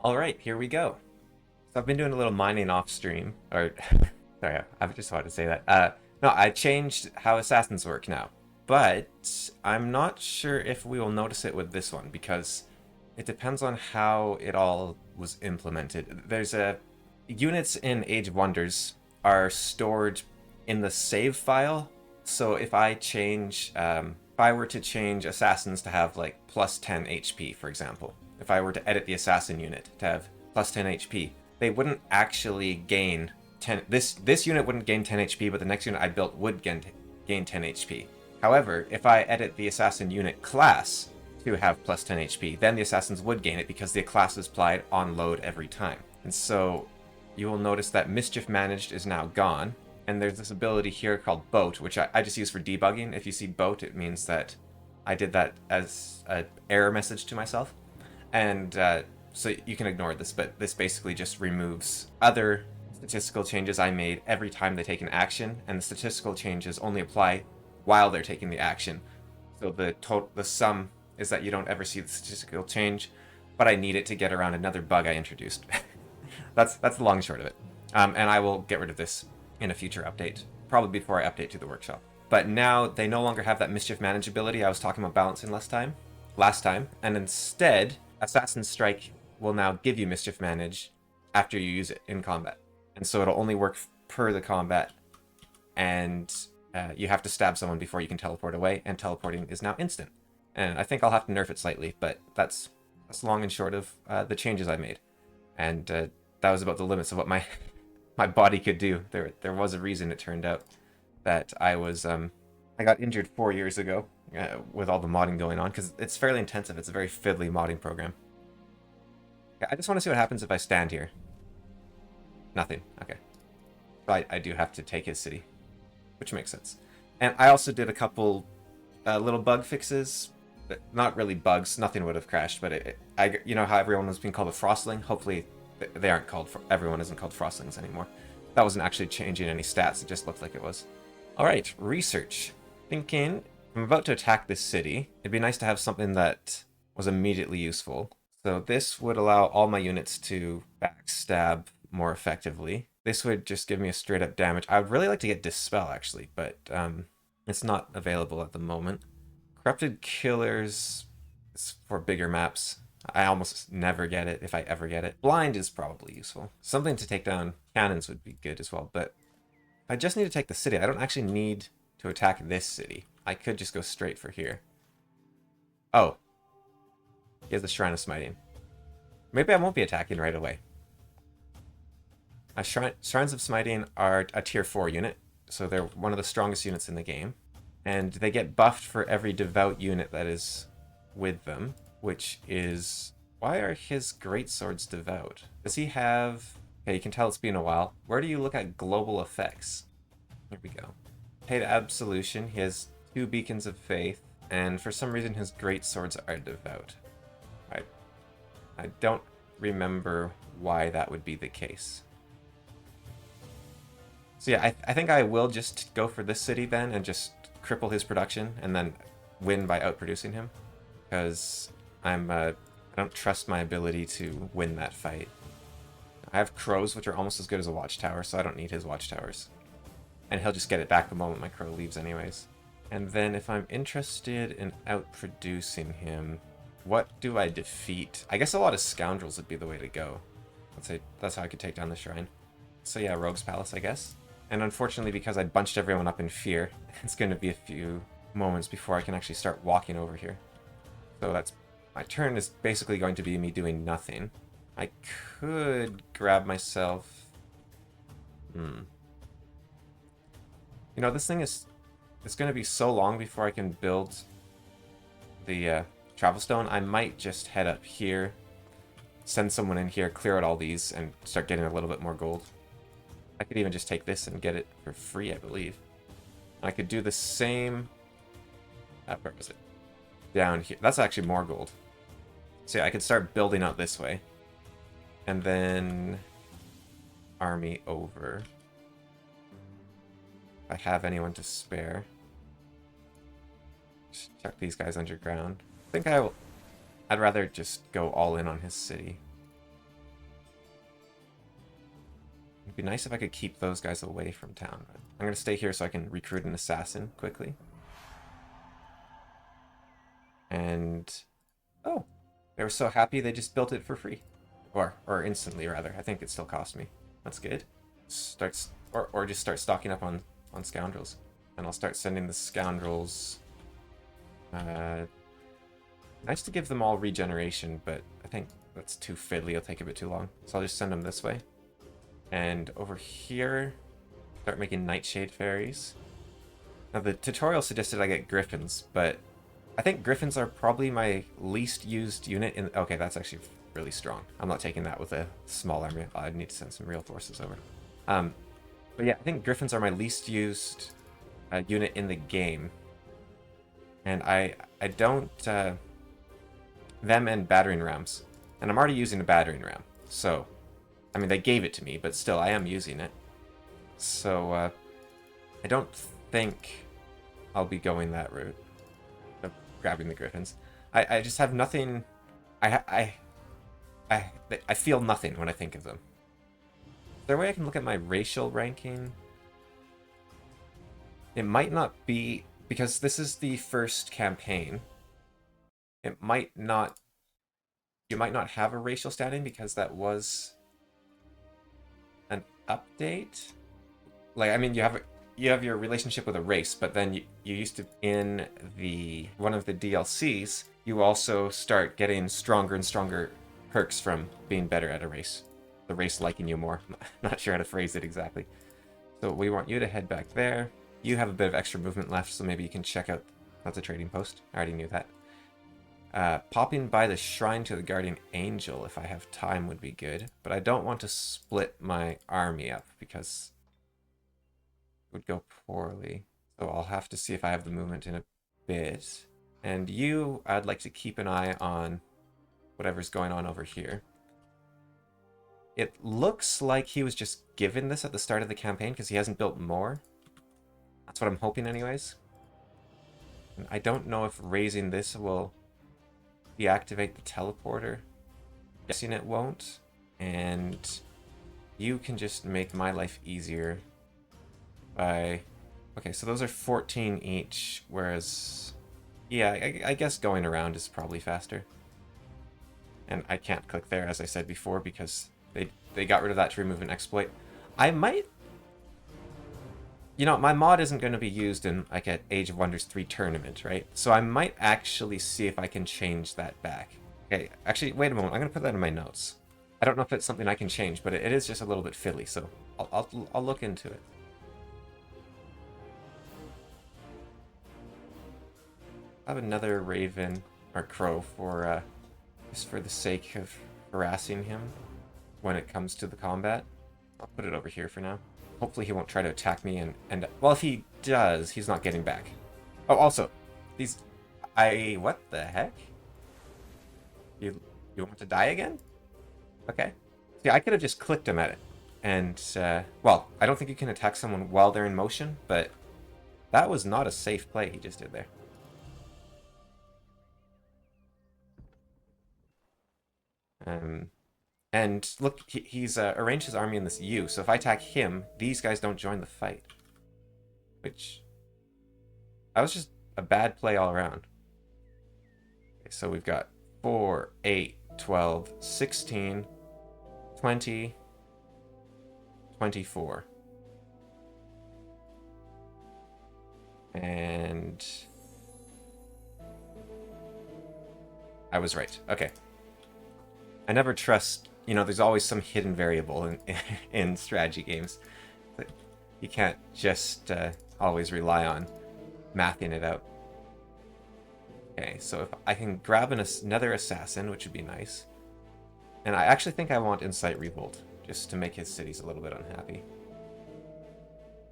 Alright, here we go. So I've been doing a little mining off stream, or sorry, I just wanted to say that. No, I changed how assassins work now, but I'm not sure if we will notice it with this one because it depends on how it all was implemented. There's a units in Age of Wonders are stored in the save file. So if I were to change assassins to have like plus 10 HP, for example, if I were to edit the assassin unit to have plus 10 HP, they wouldn't actually gain 10. This unit wouldn't gain 10 HP, but the next unit I built would gain 10 HP. However, if I edit the assassin unit class to have plus 10 HP, then the assassins would gain it because the class is applied on load every time. And so you will notice that Mischief Managed is now gone, and there's this ability here called Boat, which I just use for debugging. If you see Boat, it means that I did that as an error message to myself. And so you can ignore this, but this basically just removes other statistical changes I made every time they take an action, and the statistical changes only apply while they're taking the action. So the sum is that you don't ever see the statistical change, but I need it to get around another bug I introduced. That's the long and short of it. And I will get rid of this in a future update, probably before I update to the workshop. But now they no longer have that mischief manageability I was talking about balancing last time, and instead, Assassin's Strike will now give you mischief manage after you use it in combat. And so it'll only work per the combat, and you have to stab someone before you can teleport away, and teleporting is now instant. And I think I'll have to nerf it slightly, but that's long and short of the changes I made. And that was about the limits of what my my body could do. There was a reason it turned out that I got injured 4 years ago with all the modding going on, because it's fairly intensive. It's a very fiddly modding program. Okay, I just want to see what happens if I stand here. Nothing. Okay. So I do have to take his city, which makes sense. And I also did a couple little bug fixes. Not really bugs. Nothing would have crashed, but you know how everyone was being called a frostling? Hopefully they aren't called. Everyone isn't called frostlings anymore. That wasn't actually changing any stats. It just looked like it was. All right, research. Thinking I'm about to attack this city. It'd be nice to have something that was immediately useful. So this would allow all my units to backstab more effectively. This would just give me a straight up damage. I would really like to get Dispel actually, but it's not available at the moment. Corrupted Killers is for bigger maps. I almost never get it if I ever get it. Blind is probably useful. Something to take down cannons would be good as well, but I just need to take the city. I don't actually need to attack this city. I could just go straight for here. Oh. He has the Shrine of Smiting. Maybe I won't be attacking right away. Shrines of Smiting are a tier 4 unit, so they're one of the strongest units in the game. And they get buffed for every devout unit that is with them, which is... Why are his greatswords devout? Does he have... Okay, you can tell it's been a while. Where do you look at global effects? Here we go. Paid Absolution. He has 2 Beacons of Faith, and for some reason his greatswords are devout. I don't remember why that would be the case. So yeah, I think I will just go for this city then and just cripple his production and then win by outproducing him, because I don't trust my ability to win that fight. I have crows, which are almost as good as a watchtower, so I don't need his watchtowers. And he'll just get it back the moment my crow leaves anyways. And then if I'm interested in outproducing him, what do I defeat? I guess a lot of scoundrels would be the way to go. That's how I could take down the shrine. So yeah, Rogue's Palace, I guess. And unfortunately, because I bunched everyone up in fear, it's going to be a few moments before I can actually start walking over here. So that's... My turn is basically going to be me doing nothing. I could grab myself... You know, this thing is... It's going to be so long before I can build the travel stone. I might just head up here, send someone in here, clear out all these, and start getting a little bit more gold. I could even just take this and get it for free, I believe. I could do the same... where was it? Down here. That's actually more gold. So yeah, I could start building out this way. And then... army over. If I have anyone to spare. Just chuck these guys underground. I think I'd rather just go all in on his city. It'd be nice if I could keep those guys away from town. I'm going to stay here so I can recruit an assassin quickly. And... oh, they were so happy they just built it for free. Or instantly, rather. I think it still cost me. That's good. Or just start stocking up on scoundrels. And I'll start sending the scoundrels... nice to give them all regeneration, but I think that's too fiddly. It'll take a bit too long. So I'll just send them this way. And over here, start making Nightshade Fairies. Now the tutorial suggested I get Griffins, but I think Griffins are probably my least used unit in... okay, that's actually really strong. I'm not taking that with a small army. I need to send some real forces over. But yeah, I think Griffins are my least used unit in the game. And I don't... them and battering rams. And I'm already using a battering ram. So, I mean, they gave it to me, but still, I am using it. So, I don't think I'll be going that route of grabbing the Griffins. I just have nothing... I feel nothing when I think of them. Is there a way I can look at my racial ranking? It might not be... because this is the first campaign. It might not... you might not have a racial standing because that was an update. Like, I mean, you have your relationship with a race, but then you used to, in the one of the DLCs, you also start getting stronger and stronger perks from being better at a race. The race liking you more. Not sure how to phrase it exactly. So we want you to head back there. You have a bit of extra movement left, so maybe you can check out... that's a trading post. I already knew that. Popping by the shrine to the guardian angel if I have time would be good, but I don't want to split my army up because it would go poorly. So I'll have to see if I have the movement in a bit. And you, I'd like to keep an eye on whatever's going on over here. It looks like he was just given this at the start of the campaign because he hasn't built more. That's what I'm hoping anyways. And I don't know if raising this will deactivate the teleporter. Guessing it won't. And you can just make my life easier by... okay, so those are 14 each, whereas... yeah, I guess going around is probably faster. And I can't click there, as I said before, because they got rid of that to remove an exploit. I might... you know, my mod isn't going to be used in, like, an Age of Wonders 3 tournament, right? So I might actually see if I can change that back. Okay, actually, wait a moment. I'm going to put that in my notes. I don't know if it's something I can change, but it is just a little bit fiddly, so I'll look into it. I have another raven, or crow, for, just for the sake of harassing him when it comes to the combat. I'll put it over here for now. Hopefully he won't try to attack me and well, if he does, he's not getting back. Oh, also, these... what the heck? You want to die again? Okay. See, I could have just clicked him at it. And, well, I don't think you can attack someone while they're in motion, but that was not a safe play he just did there. And look, he's arranged his army in this U, so if I attack him, these guys don't join the fight. Which... that was just a bad play all around. Okay, so we've got 4, 8, 12, 16, 20, 24. And... I was right. Okay. I never trust... you know, there's always some hidden variable in strategy games. You can't just always rely on mathing it out. Okay, so if I can grab another assassin, which would be nice. And I actually think I want Incite Revolt, just to make his cities a little bit unhappy.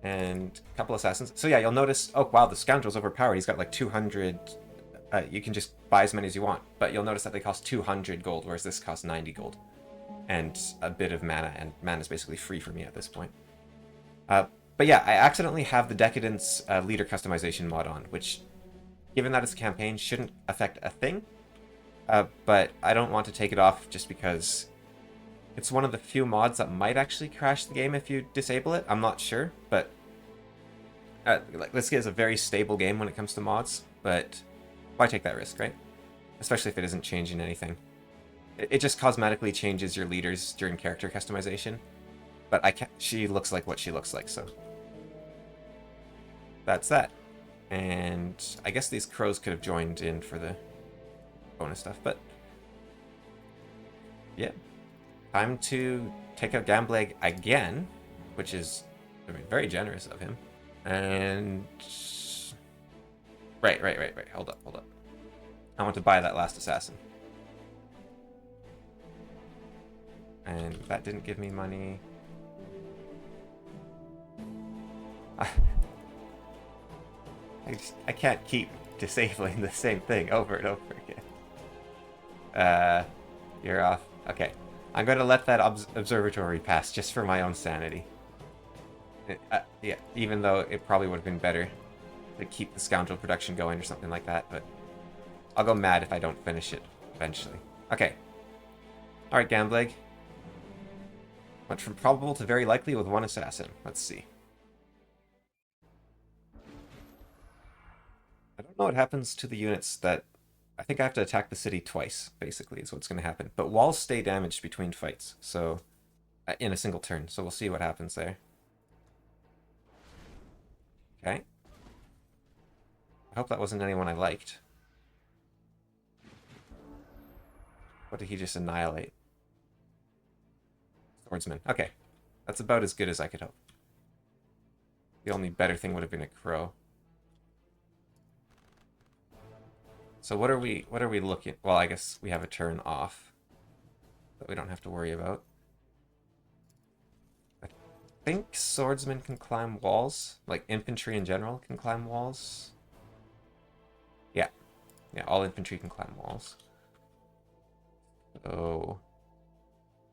And a couple assassins. So yeah, you'll notice... oh, wow, the scoundrel's overpowered. He's got like 200... you can just buy as many as you want, but you'll notice that they cost 200 gold, whereas this costs 90 gold. And a bit of mana, and mana is basically free for me at this point. But yeah, I accidentally have the Decadence leader customization mod on, which, given that it's a campaign, shouldn't affect a thing. But I don't want to take it off just because It's one of the few mods that might actually crash the game if you disable it. I'm not sure, but like this is a very stable game when it comes to mods. But why take that risk, right? Especially if it isn't changing anything. It just cosmetically changes your leaders during character customization. But I can't. She looks like what she looks like, so that's that. And I guess these crows could have joined in for the bonus stuff, but yeah. Time to take out Gambleg again, which is, I mean, very generous of him. And right. Hold up. I want to buy that last assassin. And that didn't give me money. I can't keep disabling the same thing over and over again. You're off. Okay. I'm going to let that observatory pass just for my own sanity. Yeah, even though it probably would have been better to keep the scoundrel production going or something like that, but I'll go mad if I don't finish it eventually. Okay. Alright, Gambleg. Went from probable to very likely with one assassin. Let's see. I don't know what happens to the units that... I think I have to attack the city twice, basically, is what's going to happen. But walls stay damaged between fights, so... in a single turn, so we'll see what happens there. Okay. I hope that wasn't anyone I liked. What did he just annihilate? Swordsman. Okay. That's about as good as I could hope. The only better thing would have been a crow. So what are we looking... Well, I guess we have a turn off that we don't have to worry about. I think swordsmen can climb walls. Like, infantry in general can climb walls. Yeah. Yeah, all infantry can climb walls. So...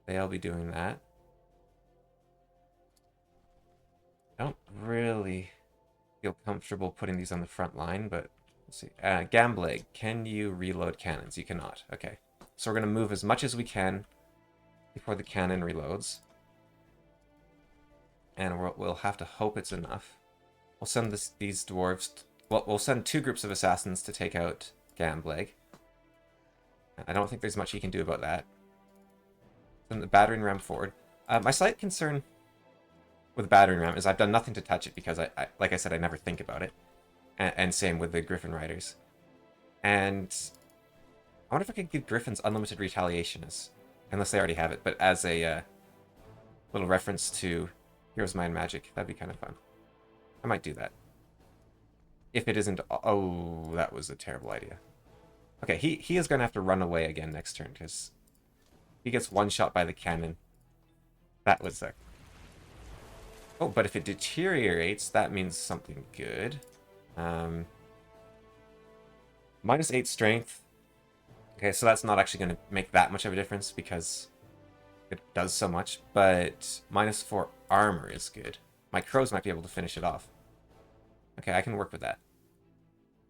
they'll be doing that. I don't really feel comfortable putting these on the front line, but... let's see. Gambleg, can you reload cannons? You cannot. Okay. So we're going to move as much as we can before the cannon reloads. And we'll have to hope it's enough. We'll send these dwarves... well, we'll send 2 groups of assassins to take out Gambleg. I don't think there's much he can do about that. Send the battering ram forward. My slight concern with the battering ram is I've done nothing to touch it because, like I said, I never think about it. And same with the Griffin Riders. And I wonder if I could give Griffins unlimited retaliation, unless they already have it, but as a little reference to Heroes of Might and Magic. That'd be kind of fun. I might do that. If it isn't... oh, that was a terrible idea. Okay, he is going to have to run away again next turn, because he gets one shot by the cannon. That was a... oh, but if it deteriorates, that means something good. -8 strength. Okay, so that's not actually going to make that much of a difference because it does so much, but -4 armor is good. My crows might be able to finish it off. Okay, I can work with that.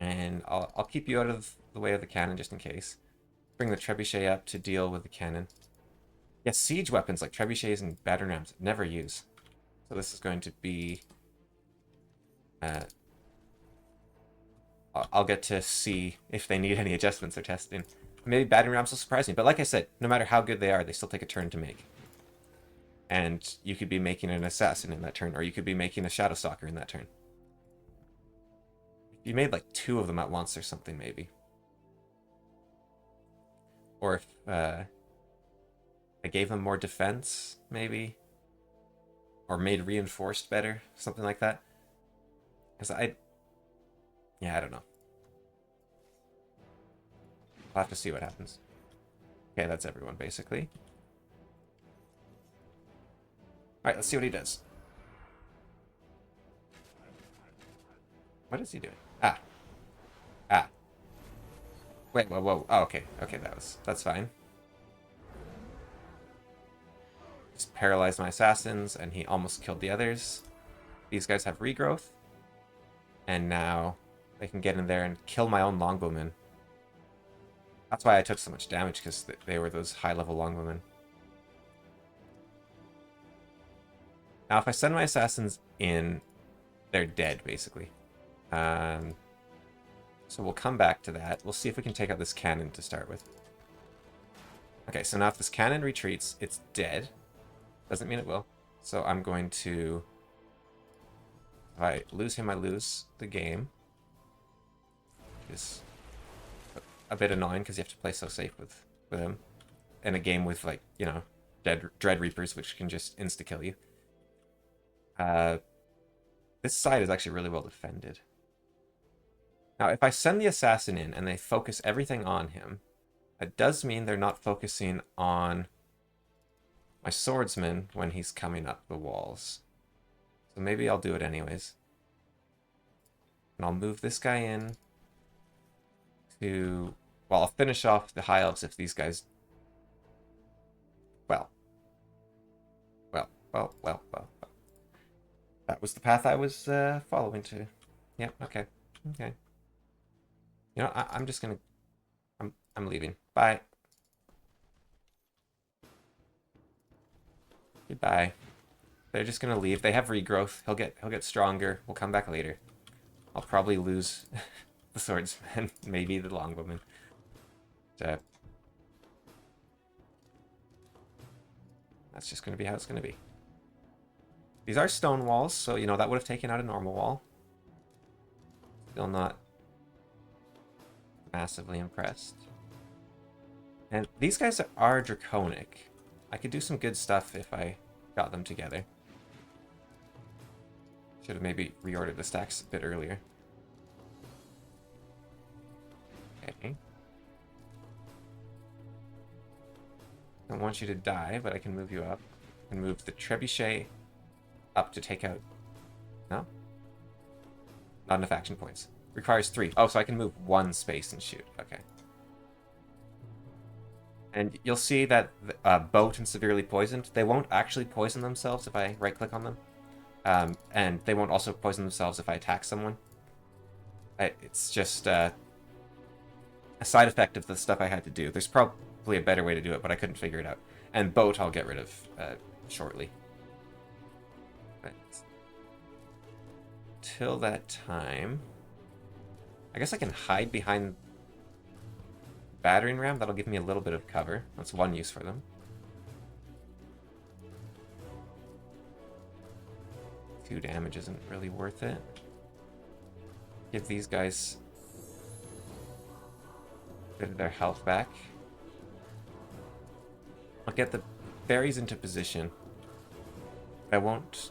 And I'll keep you out of the way of the cannon just in case. Bring the trebuchet up to deal with the cannon. Yeah, siege weapons like trebuchets and battering rams never use. So this is going to be... I'll get to see if they need any adjustments or testing. Maybe battering rams will surprise me. But like I said, no matter how good they are, they still take a turn to make. And you could be making an assassin in that turn, or you could be making a shadow stalker in that turn. If you made like 2 of them at once or something, maybe. Or if I gave them more defense, maybe. Or made reinforced better, something like that. Because yeah, I don't know. I'll have to see what happens. Okay, that's everyone, basically. Alright, let's see what he does. What is he doing? Ah. Ah. Wait, whoa. Oh, okay. Okay, that's fine. Just paralyzed my assassins, and he almost killed the others. These guys have regrowth. And now they can get in there and kill my own longbowmen. That's why I took so much damage, because they were those high-level longbowmen. Now, if I send my assassins in, they're dead, basically. So we'll come back to that. We'll see if we can take out this cannon to start with. Okay, so now if this cannon retreats, it's dead. Doesn't mean it will. So I'm going to... If I lose him, I lose the game. It's a bit annoying because you have to play so safe with him. In a game with, like, you know, Dread Reapers, which can just insta-kill you. This side is actually really well defended. Now, if I send the assassin in and they focus everything on him, it does mean they're not focusing on my swordsman when he's coming up the walls. So maybe I'll do it anyways. And I'll move this guy in to... Well, I'll finish off the High Elves if these guys... Well. That was the path I was following to. Yep, okay. Okay. You know, I'm just gonna... I'm leaving. Bye. Goodbye. They're just gonna leave. They have regrowth. He'll get stronger. We'll come back later. I'll probably lose the swordsman, maybe the longbowman. That's just gonna be how it's gonna be. These are stone walls, so you know that would have taken out a normal wall. Still not massively impressed. And these guys are draconic. I could do some good stuff if I got them together. Should have maybe reordered the stacks a bit earlier. Okay. Don't want you to die, but I can move you up. I can move the trebuchet up to take out... No? Not enough action points. Requires 3. Oh, so I can move 1 space and shoot. Okay. And you'll see that Boat and Severely Poisoned, they won't actually poison themselves if I right-click on them. And they won't also poison themselves if I attack someone. It's just a side effect of the stuff I had to do. There's probably a better way to do it, but I couldn't figure it out. And Boat I'll get rid of shortly. But till that time... I guess I can hide behind battering ram. That'll give me a little bit of cover. That's one use for them. 2 damage isn't really worth it. Give these guys a bit of their health back. I'll get the berries into position. I won't...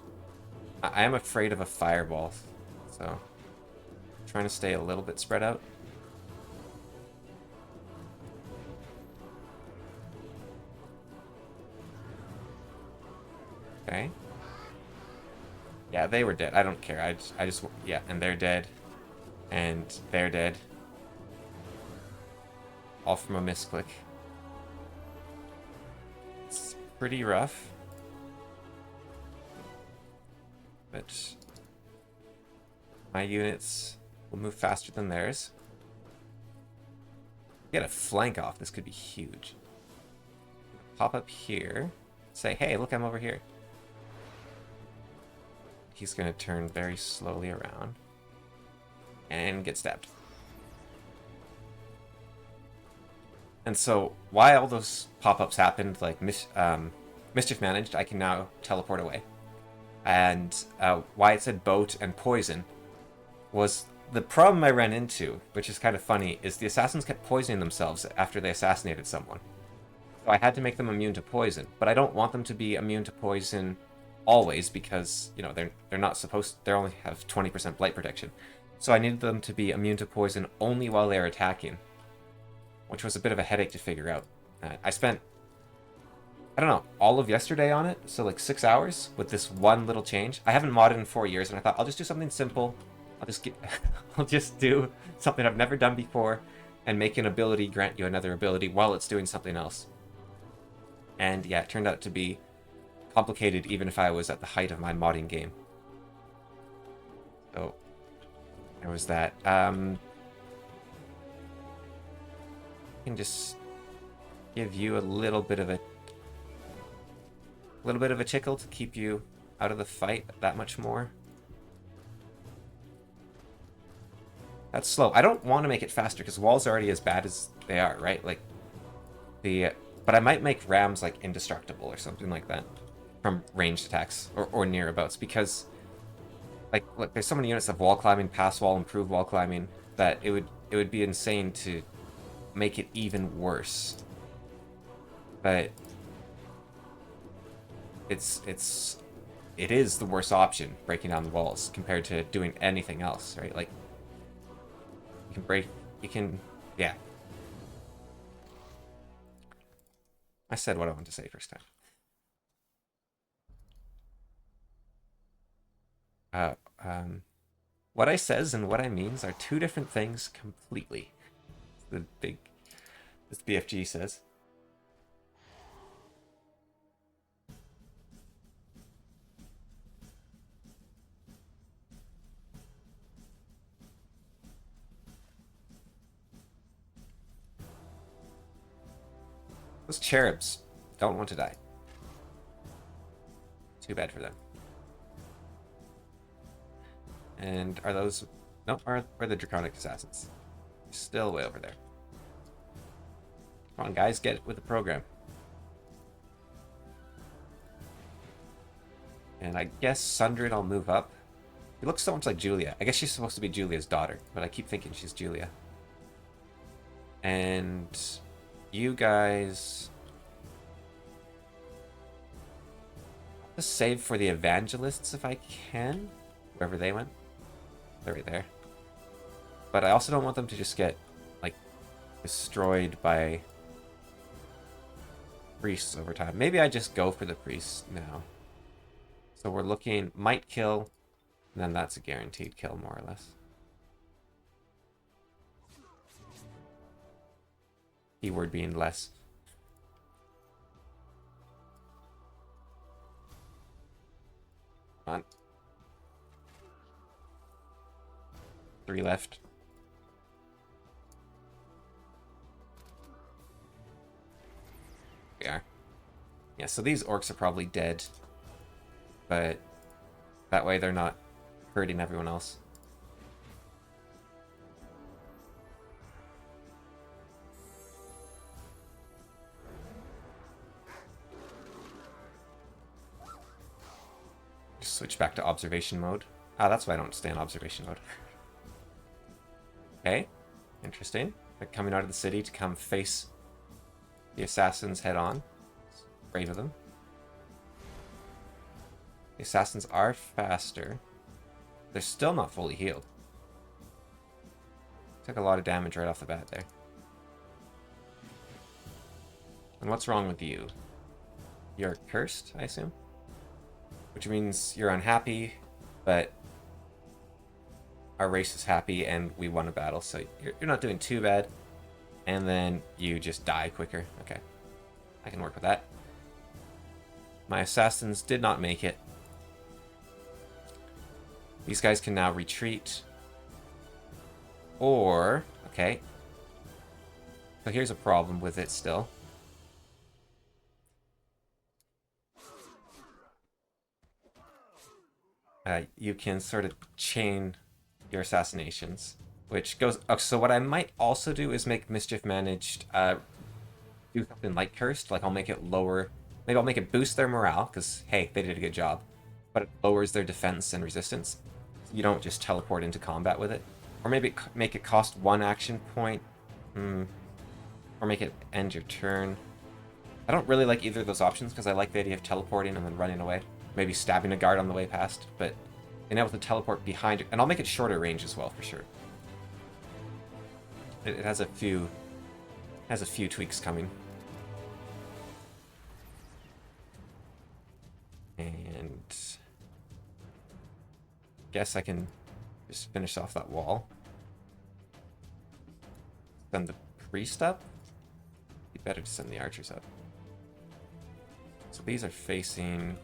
I am afraid of a fireball, so... Trying to stay a little bit spread out. Okay. Yeah, they were dead. I don't care. I just yeah, and they're dead. And they're dead. All from a misclick. It's pretty rough. But my units will move faster than theirs. Get a flank off. This could be huge. Pop up here. Say, hey, look, I'm over here. He's going to turn very slowly around. And get stabbed. And so, while those pop-ups happened, like Mischief managed, I can now teleport away. And why it said boat and poison was... The problem I ran into, which is kind of funny, is the assassins kept poisoning themselves after they assassinated someone. So I had to make them immune to poison, but I don't want them to be immune to poison always because, you know, they're not supposed... They only have 20% blight protection. So I needed them to be immune to poison only while they're attacking, which was a bit of a headache to figure out. I spent, I don't know, all of yesterday on it, so like 6 hours with this one little change. I haven't modded in 4 years, and I thought I'll just do something simple. I'll just do something I've never done before and make an ability grant you another ability while it's doing something else. And yeah, it turned out to be complicated even if I was at the height of my modding game. So there was that. I can just give you a little bit of a tickle to keep you out of the fight that much more. That's slow. I don't want to make it faster because walls are already as bad as they are, right? Like but I might make rams like indestructible or something like that from ranged attacks or nearabouts, because like look, there's so many units of wall climbing, pass wall, improved wall climbing, that it would be insane to make it even worse. But it is the worst option, breaking down the walls, compared to doing anything else, right? Like yeah. I said what I wanted to say first time. What I says and what I means are two different things completely. This BFG says. Those cherubs don't want to die. Too bad for them. And are those... Nope, are the Draconic Assassins. Still way over there. Come on, guys, get with the program. And I guess Sundred I'll move up. He looks so much like Julia. I guess she's supposed to be Julia's daughter, but I keep thinking she's Julia. And you guys... I'll just save for the Evangelists if I can. Wherever they went. They're right there. But I also don't want them to just get, like, destroyed by priests over time. Maybe I just go for the priests now. So we're looking... Might kill... And then that's a guaranteed kill, more or less. Keyword being less. Come on. 3 left. We are. Yeah, so these orcs are probably dead. But that way they're not hurting everyone else. Just switch back to observation mode. Ah, that's why I don't stay in observation mode. Okay, interesting. They're coming out of the city to come face the assassins head on. Brave of them. The assassins are faster. They're still not fully healed. Took a lot of damage right off the bat there. And what's wrong with you? You're cursed, I assume? Which means you're unhappy, but our race is happy and we won a battle, so you're not doing too bad. And then you just die quicker. Okay. I can work with that. My assassins did not make it. These guys can now retreat. Or... Okay. So here's a problem with it still. You can sort of chain your assassinations, which goes... Oh, so what I might also do is make Mischief managed... do something like Cursed. Like, I'll make it lower... Maybe I'll make it boost their morale, because, hey, they did a good job. But it lowers their defense and resistance. You don't just teleport into combat with it. Or maybe make it cost 1 action point. Or make it end your turn. I don't really like either of those options, because I like the idea of teleporting and then running away. Maybe stabbing a guard on the way past, but being able to teleport behind it. And I'll make it shorter range as well, for sure. It has a few... tweaks coming. And... guess I can just finish off that wall. Send the priest up? Be better to send the archers up. So these are facing...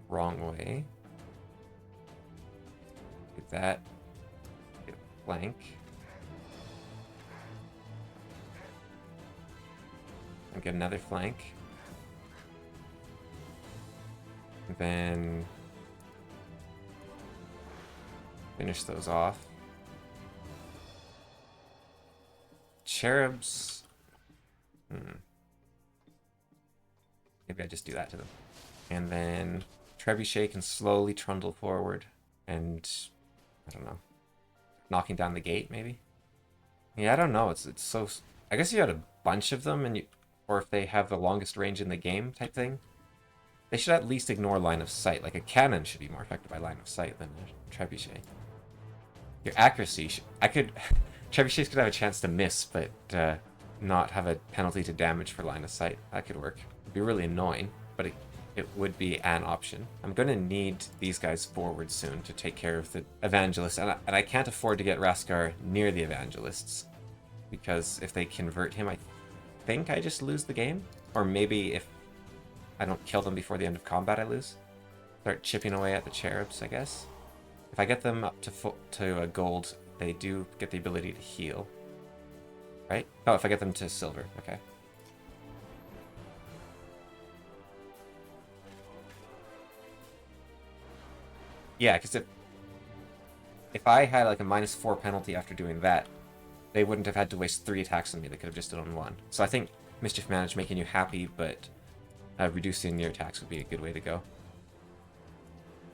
wrong way. Do that. Get a flank. And get another flank. And then finish those off. Cherubs. Maybe I just do that to them. And then Trebuchet can slowly trundle forward and, I don't know, knocking down the gate, maybe? Yeah, I don't know. It's so... I guess you had a bunch of them, and or if they have the longest range in the game type thing. They should at least ignore line of sight. Like, a cannon should be more affected by line of sight than a Trebuchet. Your accuracy... I could... Trebuchets could have a chance to miss, but not have a penalty to damage for line of sight. That could work. It'd be really annoying, but it would be an option. I'm going to need these guys forward soon to take care of the Evangelists, and I can't afford to get Raskar near the Evangelists, because if they convert him, I think I just lose the game. Or maybe if I don't kill them before the end of combat, I lose. Start chipping away at the Cherubs, I guess. If I get them up to a gold, they do get the ability to heal. Right? Oh, if I get them to silver, okay. Yeah, because if I had like a -4 penalty after doing that, they wouldn't have had to waste 3 attacks on me. They could have just done 1. So I think Mischief managed making you happy, but reducing your attacks would be a good way to go.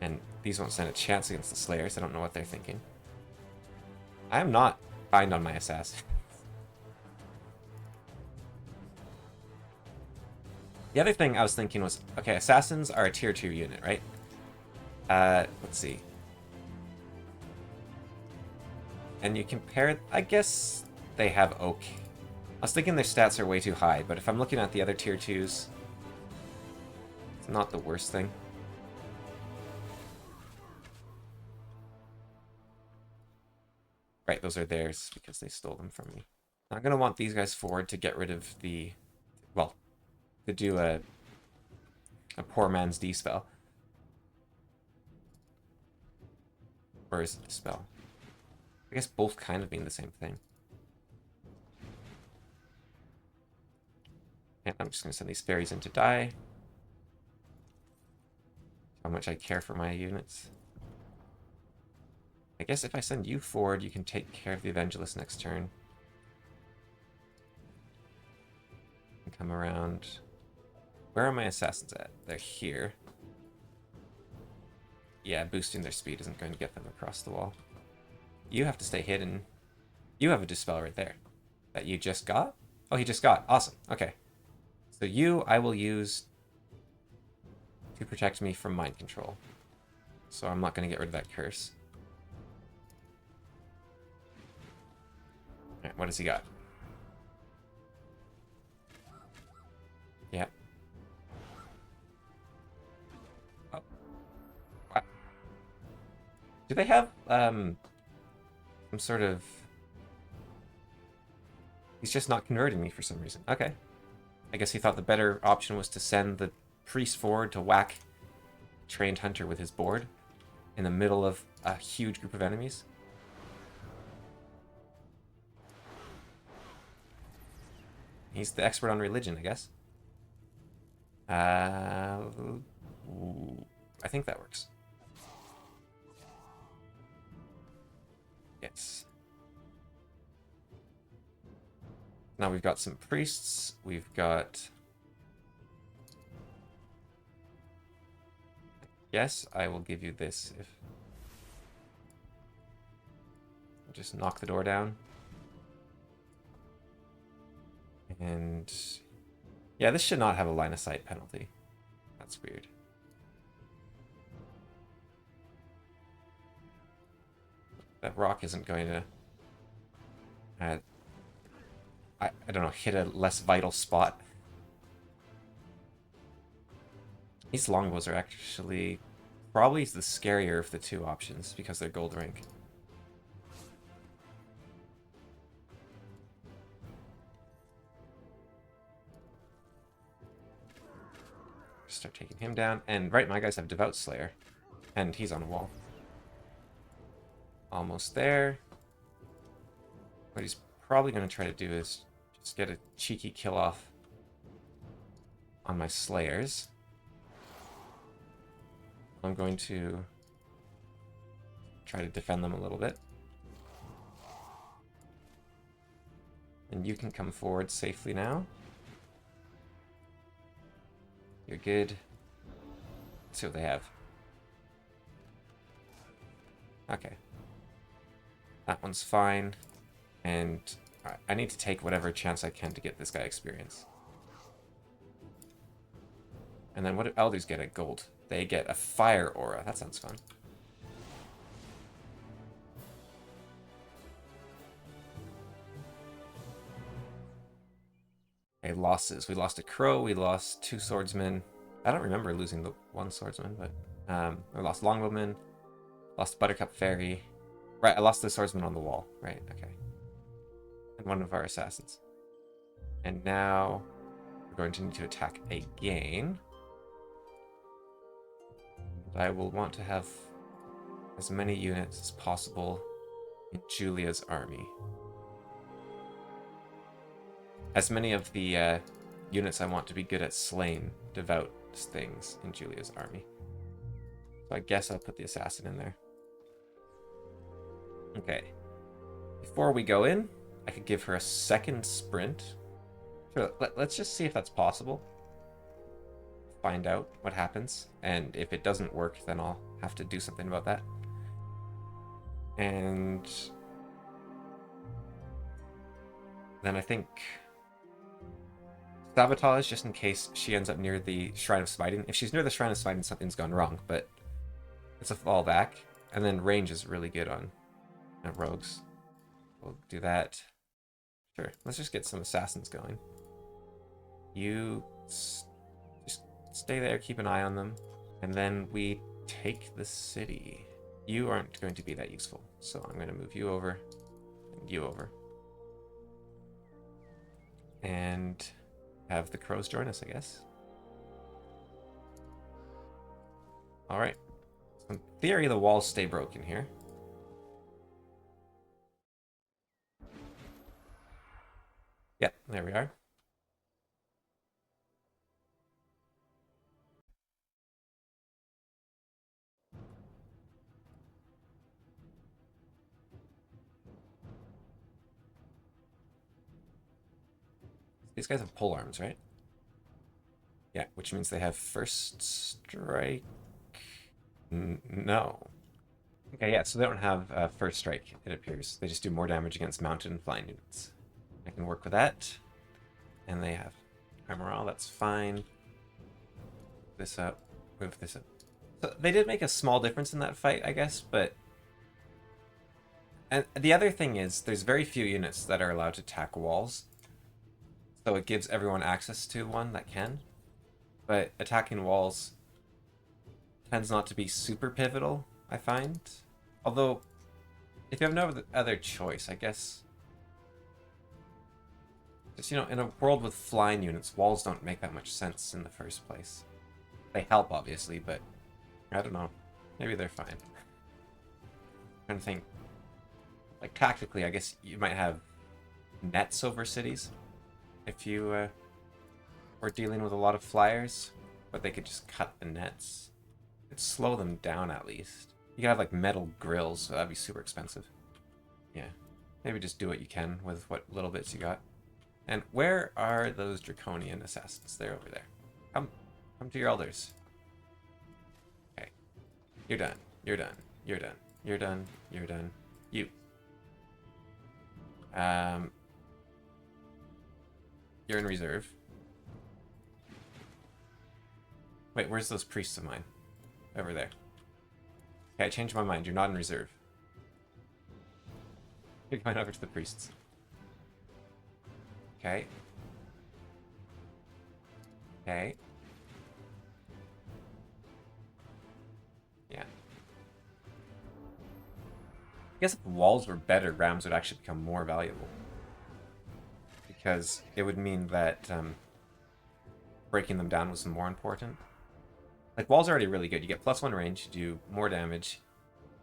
And these won't stand a chance against the Slayers. I don't know what they're thinking. I am not behind on my assassin. The other thing I was thinking was, okay, assassins are a tier 2 unit, right? Let's see. And you compare, I guess they have okay. I was thinking their stats are way too high, but if I'm looking at the other tier 2s, it's not the worst thing. Right, those are theirs because they stole them from me. I'm going to want these guys forward to get rid of the, well, to do a poor man's D-spell. Or is it a spell? I guess both kind of mean the same thing. And I'm just going to send these fairies in to die. How much I care for my units. I guess if I send you forward, you can take care of the Evangelist next turn. And come around. Where are my assassins at? They're here. Yeah, boosting their speed isn't going to get them across the wall. You have to stay hidden. You have a Dispel right there. That you just got? Oh, he just got. Awesome. Okay. So you, I will use to protect me from mind control. So I'm not going to get rid of that curse. Alright, what has he got? Yeah. Oh. What? Do they have, some sort of... He's just not converting me for some reason. Okay. I guess he thought the better option was to send the priest forward to whack Trained Hunter with his board in the middle of a huge group of enemies. He's the expert on religion, I guess. I think that works. Yes. Now we've got some priests. We've got... Yes, I will give you this if... Just knock the door down. And... Yeah, this should not have a line of sight penalty. That's weird. That rock isn't going to... I don't know, hit a less vital spot. These longbows are actually probably the scarier of the two options because they're gold rank. Start taking him down. And right, my guys have Devout Slayer. And he's on a wall. Almost there. What he's probably going to try to do is just get a cheeky kill off on my Slayers. I'm going to try to defend them a little bit. And you can come forward safely now. You're good. Let's see what they have. Okay. That one's fine. And I need to take whatever chance I can to get this guy experience. And then what do elders get at gold? They get a fire aura. That sounds fun. Okay, losses. We lost a crow. We lost 2 swordsmen. I don't remember losing the 1 swordsman, but I lost longbowman. Lost Buttercup Fairy. Right, I lost the swordsman on the wall. Right, okay. And one of our assassins. And now we're going to need to attack again. I will want to have as many units as possible in Julia's army. As many of the units I want to be good at slaying devout things in Julia's army. So I guess I'll put the assassin in there. Okay. Before we go in, I could give her a second sprint. Sure, let's just see if that's possible. Find out what happens. And if it doesn't work, then I'll have to do something about that. And then I think sabotage, just in case she ends up near the Shrine of Smiting. If she's near the Shrine of Smiting, something's gone wrong, but it's a fallback. And then range is really good on rogues. We'll do that. Sure, let's just get some assassins going. You just stay there, keep an eye on them, and then we take the city. You aren't going to be that useful, so I'm going to move you over and you over. And have the crows join us, I guess. Alright. So in theory, the walls stay broken here. Yeah, there we are. These guys have pole arms, right? Yeah, which means they have first strike. No. Okay, yeah, so they don't have first strike, it appears. They just do more damage against mounted and flying units. I can work with that. And they have armor, that's fine. This up, move this up. So they did make a small difference in that fight, I guess, but... And the other thing is, there's very few units that are allowed to attack walls. So it gives everyone access to one that can. But attacking walls tends not to be super pivotal, I find. Although, if you have no other choice, I guess... Just, you know, in a world with flying units, walls don't make that much sense in the first place. They help, obviously, but I don't know. Maybe they're fine. I'm trying to think. Like, tactically, I guess you might have nets over cities if you were dealing with a lot of flyers, but they could just cut the nets. It'd slow them down, at least. You could have, like, metal grills, so that'd be super expensive. Yeah. Maybe just do what you can with what little bits you got. And where are those draconian assassins? They're over there. Come to your elders. Okay. You're done. You're done. You're done. You're done. You're done. You. You're in reserve. Wait, where's those priests of mine? Over there. Okay, I changed my mind. You're not in reserve. Take mine over to the priests. Okay. Okay. Yeah. I guess if the walls were better, rams would actually become more valuable. Because it would mean that breaking them down was more important. Like, walls are already really good. You get +1 range, you do more damage,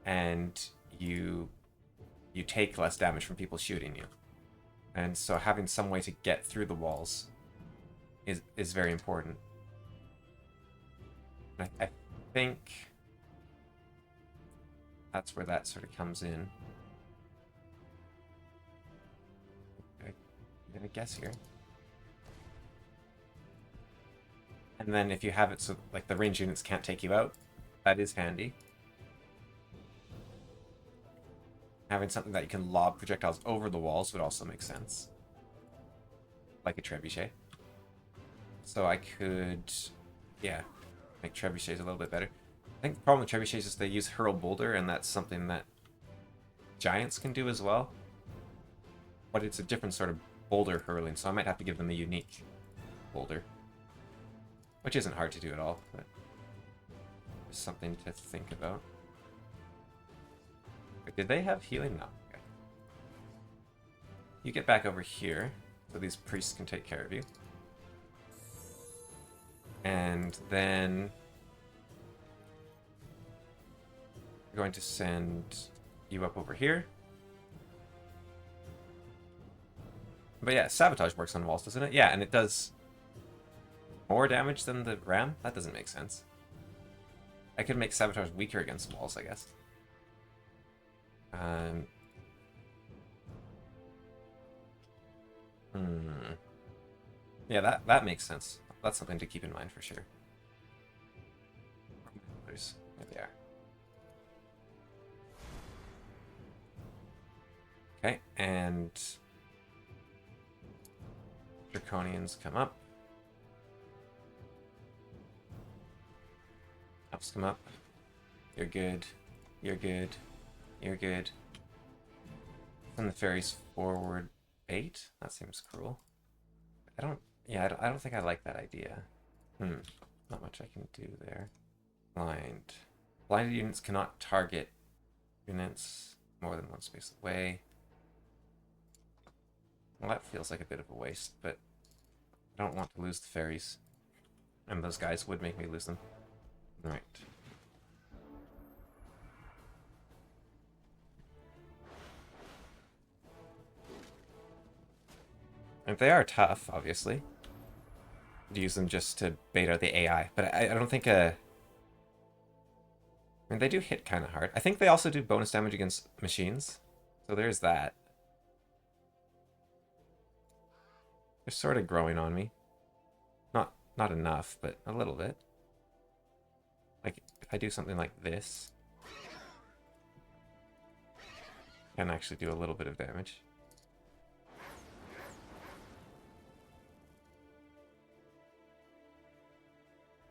and you take less damage from people shooting you. And so having some way to get through the walls is very important. I think That's where that sort of comes in. I'm gonna guess here. And then if you have it so like the range units can't take you out, that is handy. Having something that you can lob projectiles over the walls would also make sense. Like a trebuchet. So I could, yeah, make trebuchets a little bit better. I think the problem with trebuchets is they use hurl boulder, and that's something that giants can do as well. But it's a different sort of boulder hurling, so I might have to give them a unique boulder. Which isn't hard to do at all, but just something to think about. Wait, did they have healing? No. Okay. You get back over here, so these priests can take care of you. And then we're going to send you up over here. But yeah, sabotage works on walls, doesn't it? Yeah, and it does more damage than the ram? That doesn't make sense. I could make sabotage weaker against walls, I guess. Yeah, that makes sense. That's something to keep in mind for sure. There they are. Okay, and Draconians come up. Elves come up. You're good. You're good. You're good. Send the fairies forward 8? That seems cruel. I don't think I like that idea. Not much I can do there. Blind. Blinded units cannot target units more than one space away. Well, that feels like a bit of a waste, but I don't want to lose the fairies. And those guys would make me lose them. Right. And they are tough, obviously. Use them just to bait out the AI. But I don't think I mean, they do hit kind of hard. I think they also do bonus damage against machines. So there's that. They're sort of growing on me. Not enough, but a little bit. Like, if I do something like this, I can actually do a little bit of damage.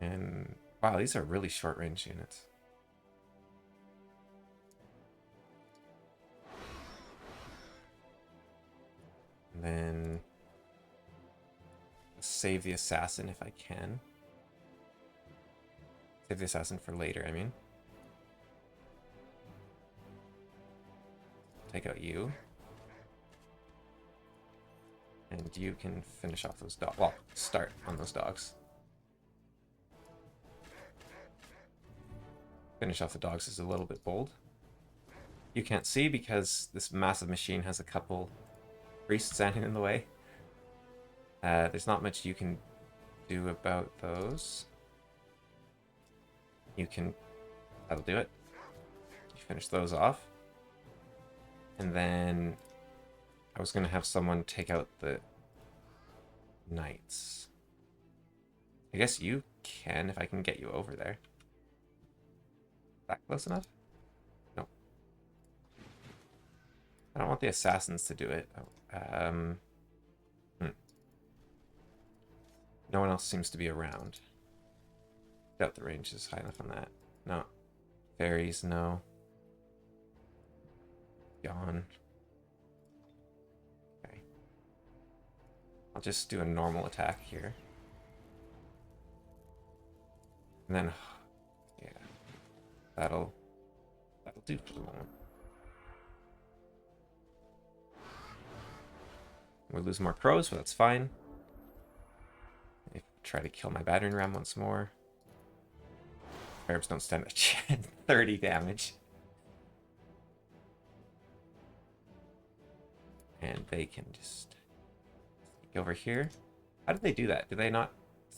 And, wow, these are really short-range units. And then save the assassin if I can. Save the assassin for later, I mean. Take out you. And you can finish off those dogs. Well, start on those dogs. Finish off the dogs is a little bit bold. You can't see because this massive machine has a couple priests standing in the way. There's not much you can do about those. You can... That'll do it. You finish those off. And then I was going to have someone take out the knights. I guess you can if I can get you over there. Is that close enough? No. I don't want the assassins to do it. No one else seems to be around. Doubt the range is high enough on that. No. Fairies, no. Gone. Okay. I'll just do a normal attack here. And then, yeah, that'll do for the moment. We'll lose more crows, but that's fine. Try to kill my battering ram once more. Arabs don't stand a chance. 30 damage. And they can just sneak over here. How did they do that? Did they not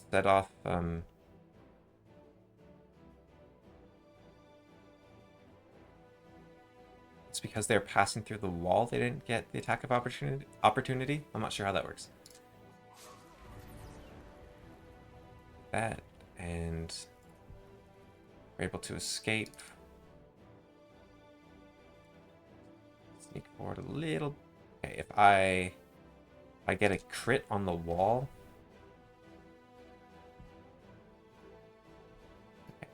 set off... because they're passing through the wall, they didn't get the attack of opportunity. I'm not sure how that works. That, and we're able to escape. Sneak forward a little. Okay, if I get a crit on the wall. Okay.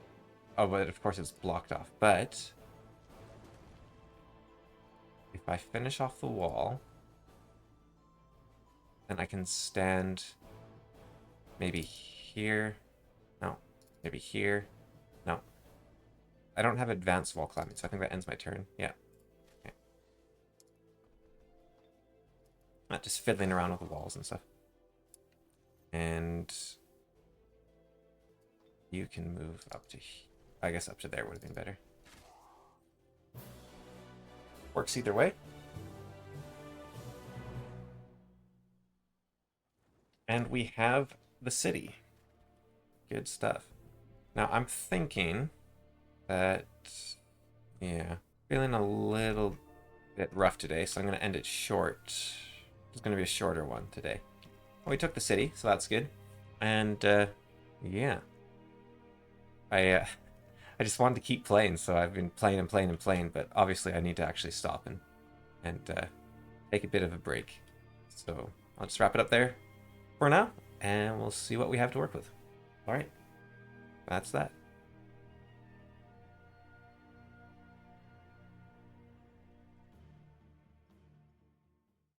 Oh, but of course it's blocked off. But if I finish off the wall, then I can stand maybe here. No, maybe here. No. I don't have advanced wall climbing, so I think that ends my turn. Yeah. Okay. Not just fiddling around with the walls and stuff. And you can move up to, I guess up to there would have been better. Works either way. And we have the city. Good stuff. Now I'm thinking that, yeah, feeling a little bit rough today, so I'm going to end it short. It's going to be a shorter one today. Well, we took the city, so that's good. And yeah, I just wanted to keep playing, so I've been playing and playing and playing. But obviously, I need to actually stop and take a bit of a break. So I'll just wrap it up there for now, and we'll see what we have to work with. All right, that's that.